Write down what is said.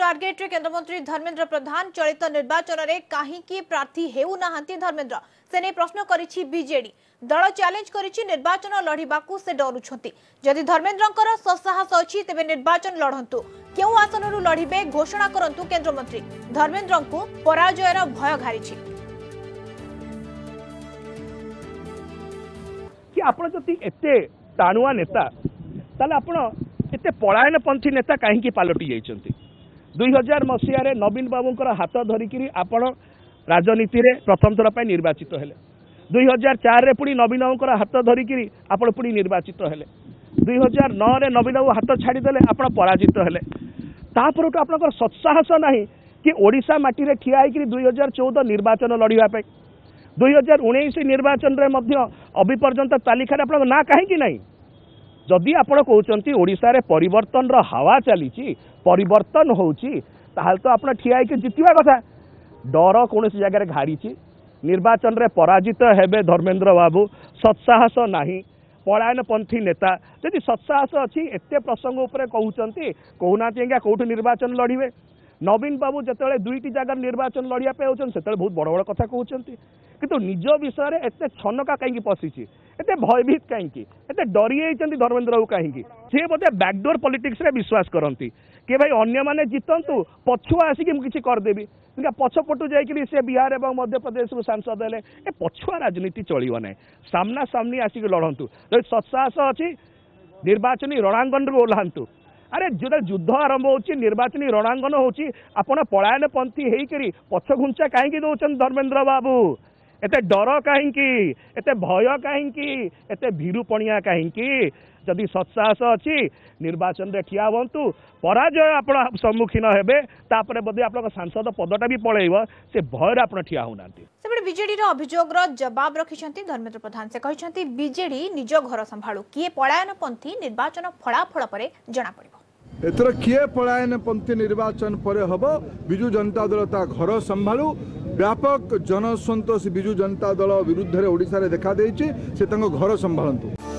स्वारगेट रे केंद्रमंत्री धर्मेंद्र प्रधान चलित निर्वाचन रे काहींकी प्रार्थी हेउ नाहांती धर्मेंद्र से नहीं प्रश्न करिछि बीजेडी दल चैलेंज करिछि निर्वाचन लढिबाकू से डरुछंती जदि धर्मेंद्रंकर ससाहस अछि तेबे निर्वाचन लढंतु केउ आसनरु लढिबे घोषणा करंतु केंद्रमंत्री धर्मेंद्रंकू पराजयर भय घारिछि कि आपण जति एते टाणुआ नेता ताले आपण एते पलायनपंथी नेता कहीं पलटि जाइछंती 2000 मसीह नवीन बाबूंकर हाथ धरिकी आपण राजनीति रे प्रथम थर पर निर्वाचित हेले 2004 रे पुणी नवीन बाबूंकर हाथ धरिकी आपण पुणी निर्वाचित हेले 2009 रे नवीन बाबू हाथ छाड़ीदेले आपण पराजित हेले तापर आपनकर सत्साहस नहीं कि ओडिशा माटी रे ठिया होकर 2014 निर्वाचन लड़िया 2019 निर्वाचन रे मध्य अभिपर्यंत तालिका आपन ना कहीं नहीं जदि आपण कहते ओडिशा रे परिवर्तन रो हवा चली परिवर्तन होउची ताहाल तो आपण ठिया होकर जितवा कथा डर कौन जगह घाड़ी निर्वाचन रे पराजित हेबे धर्मेंद्र बाबू सत्साहस नहीं पलायनपंथी नेता जदि सत्साहस अच्छी एते प्रसंग उपरे कहउचंती कहूना कौटू निर्वाचन लड़िबे नवीन बाबू जिते दुईटी जगह निर्वाचन लड़िया होती से बहुत बड़ बड़ कथा कहते किंतु निज विषय एत छनका कहीं पशिची एत भयभीत कहीं एत डरी धर्मेंद्र बाबू कहीं सी बोधे बैकडोर पॉलिटिक्स रे विश्वास करती कि भाई अन्य माने जितंतु पछुआ आसिक किसी करदेवी पछपटू जाइए से बिहार और मध्य प्रदेश को सांसद हेले ए पछुआ राजनीति चलो ना सामना सामनी आसिक लड़तु सत्साहस अच्छी निर्वाचनी रणांगन रू ओह्लांतु अरे जो युद्ध आरंभ हो निर्वाचनी रणांगन होची आपण पलायनपंथी होकर पछ घुंचा कहीं दौरान धर्मेंद्र बाबू एते डर कहीं एते भय कहीं एते भीरुपणिया कहीं जदि सत्साहस अच्छी निर्वाचन रे ठिया हूँ पराजय आप सम्मुखीन हेबे तापरे बोधे आप सांसद पदटा भी पलैब से भयर आप ठिया होना बीजेडी अभियोग जवाब रखिंट धर्मेंद्र प्रधान से कहते बीजेडी निज घर संभाळू किए पलायनपंथी निर्वाचन फलाफल पर जना पड़िबो एथर किए पलायनपंथी निर्वाचन पर हम विजु जनता दल ता घर संभाळू व्यापक जनसंतोष विजु जनता दल विरुद्ध ओडिशा रे देखा देइछि से घर संभाळंतु।